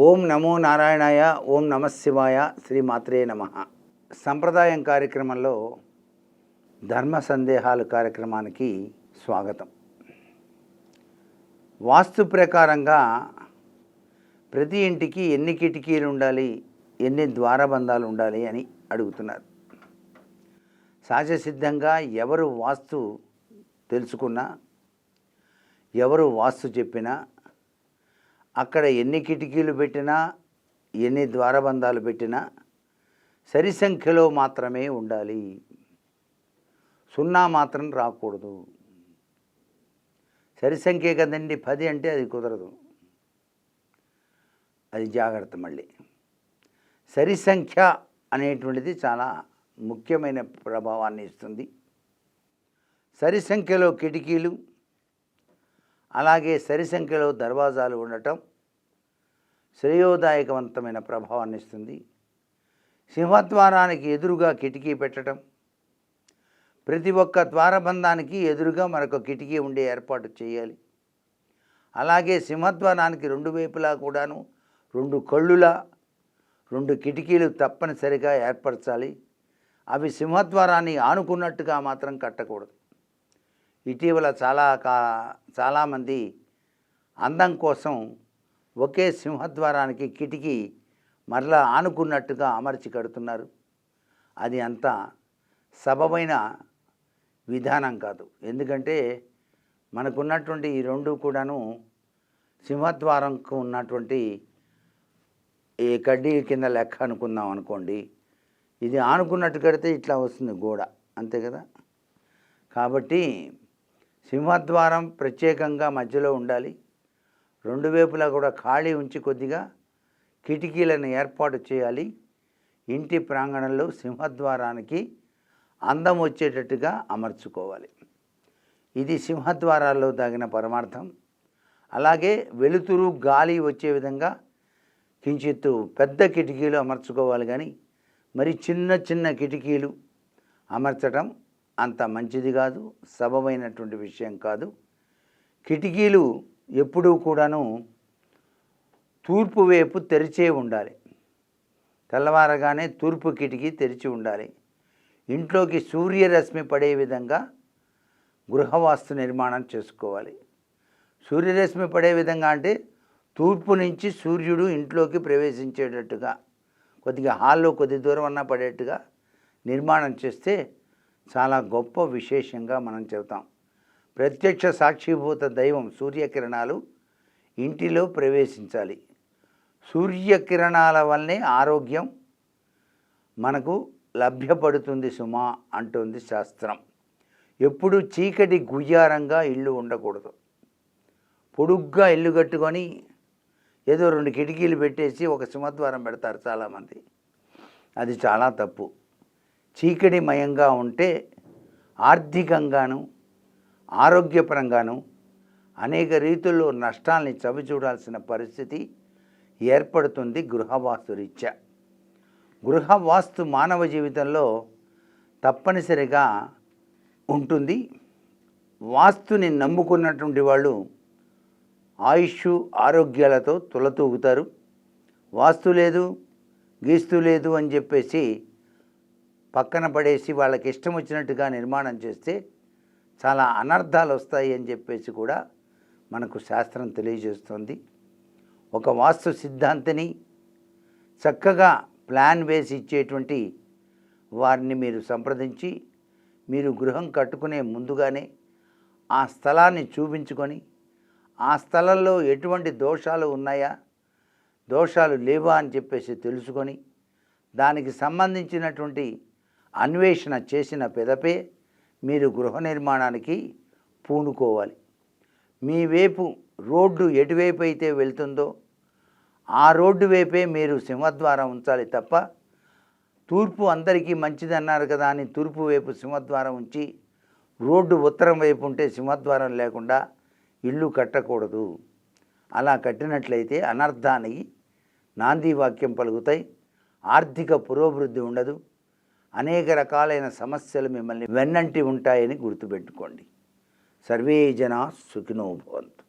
ఓం నమో నారాయణాయ, ఓం నమశివాయ, శ్రీమాత్రే నమః. సంప్రదాయం కార్యక్రమంలో ధర్మ సందేహాలు కార్యక్రమానికి స్వాగతం. వాస్తు ప్రకారంగా ప్రతి ఇంటికి ఎన్ని కిటికీలు ఉండాలి, ఎన్ని ద్వారబంధాలు ఉండాలి అని అడుగుతున్నారు. సహజసిద్ధంగా ఎవరు వాస్తు తెలుసుకున్నా, ఎవరు వాస్తు చెప్పినా అక్కడ ఎన్ని కిటికీలు పెట్టినా, ఎన్ని ద్వారబంధాలు పెట్టినా సరి సంఖ్యలో మాత్రమే ఉండాలి. సున్నా మాత్రం రాకూడదు. సరి సంఖ్య కదండి, 10 అంటే అది కుదరదు. అది జాగ్రత్త. మళ్ళీ సరి సంఖ్య అనేటువంటిది చాలా ముఖ్యమైన ప్రభావాన్ని ఇస్తుంది. సరి సంఖ్యలో కిటికీలు, అలాగే సరి సంఖ్యలో దర్వాజాలు ఉండటం శ్రేయోదాయకవంతమైన ప్రభావాన్ని ఇస్తుంది. సింహద్వారానికి ఎదురుగా కిటికీ పెట్టడం, ప్రతి ఒక్క ద్వారబంధానికి ఎదురుగా మరొక కిటికీ ఉండే ఏర్పాటు చేయాలి. అలాగే సింహద్వారానికి 2 వైపులా కూడాను 2 కళ్ళులా 2 కిటికీలు తప్పనిసరిగా ఏర్పరచాలి. అవి సింహద్వారాన్ని ఆనుకున్నట్టుగా మాత్రం కట్టకూడదు. ఇటీవల చాలామంది అందం కోసం ఒకే సింహద్వారానికి కిటికీ మరలా ఆనుకున్నట్టుగా అమర్చి కడుతున్నారు. అది అంత సబబైన విధానం కాదు. ఎందుకంటే మనకున్నటువంటి ఈ 2 కూడాను సింహద్వారంకు ఉన్నటువంటి ఈ కడ్డీ కింద లెక్క అనుకుందాం అనుకోండి. ఇది ఆనుకున్నట్టు కడితే ఇట్లా వస్తుంది గోడ, అంతే కదా. కాబట్టి సింహద్వారం ప్రత్యేకంగా మధ్యలో ఉండాలి. 2 వైపులా కూడా ఖాళీ ఉంచి కొద్దిగా కిటికీలను ఏర్పాటు చేయాలి. ఇంటి ప్రాంగణంలో సింహద్వారానికి అందం వచ్చేటట్టుగా అమర్చుకోవాలి. ఇది సింహద్వారాల్లో దాగిన పరమార్థం. అలాగే వెలుతురు, గాలి వచ్చే విధంగా కించిత్తు పెద్ద కిటికీలు అమర్చుకోవాలి. కానీ మరి చిన్న చిన్న కిటికీలు అమర్చడం అంత మంచిది కాదు, సబబైనటువంటి విషయం కాదు. కిటికీలు ఎప్పుడూ కూడాను తూర్పు వైపు తెరిచే ఉండాలి. తెల్లవారగానే తూర్పు కిటికీ తెరిచి ఉండాలి. ఇంట్లోకి సూర్యరశ్మి పడే విధంగా గృహవాస్తు నిర్మాణం చేసుకోవాలి. సూర్యరశ్మి పడే విధంగా అంటే తూర్పు నుంచి సూర్యుడు ఇంట్లోకి ప్రవేశించేటట్టుగా, కొద్దిగా హాల్లో కొద్ది దూరం అన్నా పడేట్టుగా నిర్మాణం చేస్తే చాలా గొప్ప విశేషంగా మనం చెబుతాం. ప్రత్యక్ష సాక్షిభూత దైవం సూర్యకిరణాలు ఇంటిలో ప్రవేశించాలి. సూర్యకిరణాల వల్లే ఆరోగ్యం మనకు లభ్యపడుతుంది సుమా అంటుంది శాస్త్రం. ఎప్పుడు చీకటి గుయ్యారంగా ఇల్లు ఉండకూడదు. పొడుగ్గా ఇల్లు కట్టుకొని ఏదో 2 కిటికీలు పెట్టేసి ఒక సింహద్వారం పెడతారు చాలామంది. అది చాలా తప్పు. చీకటిమయంగా ఉంటే ఆర్థికంగాను ఆరోగ్యపరంగాను అనేక రీతుల్లో నష్టాల్ని చవిచూడాల్సిన పరిస్థితి ఏర్పడుతుంది గృహవాస్తు రీత్యా. గృహవాస్తు మానవ జీవితంలో తప్పనిసరిగా ఉంటుంది. వాస్తుని నమ్ముకున్నటువంటి వాళ్ళు ఆయుష్ ఆరోగ్యాలతో తులతూగుతారు. వాస్తు లేదు, గీస్తూ లేదు అని చెప్పేసి పక్కన పడేసి వాళ్ళకి ఇష్టం వచ్చినట్టుగా నిర్మాణం చేస్తే చాలా అనర్థాలు వస్తాయి అని చెప్పేసి కూడా మనకు శాస్త్రం తెలియజేస్తుంది. ఒక వాస్తు సిద్ధాంతిని చక్కగా ప్లాన్ వేసి ఇచ్చేటువంటి వారిని మీరు సంప్రదించి, మీరు గృహం కట్టుకునే ముందుగానే ఆ స్థలాన్ని చూపించుకొని, ఆ స్థలంలో ఎటువంటి దోషాలు ఉన్నాయా, దోషాలు లేవా అని చెప్పేసి తెలుసుకొని, దానికి సంబంధించినటువంటి అన్వేషణ చేసిన పెదపే మీరు గృహ నిర్మాణానికి పూనుకోవాలి. మీ వైపు రోడ్డు ఎటువైపు అయితే వెళ్తుందో ఆ రోడ్డు వైపే మీరు సింహద్వారం ఉంచాలి తప్ప, తూర్పు అందరికీ మంచిది అన్నారు కదా అని తూర్పు వైపు సింహద్వారం ఉంచి రోడ్డు ఉత్తరం వైపు ఉంటే సింహద్వారం లేకుండా ఇల్లు కట్టకూడదు. అలా కట్టినట్లయితే అనర్థానికి నాంది వాక్యం పలుకుతాయి. ఆర్థిక పురోభివృద్ధి ఉండదు. అనేక రకాలైన సమస్యలు మిమ్మల్ని వెన్నంటి ఉంటాయని గుర్తుపెట్టుకోండి. సర్వే జనా సుఖినో భవంతు.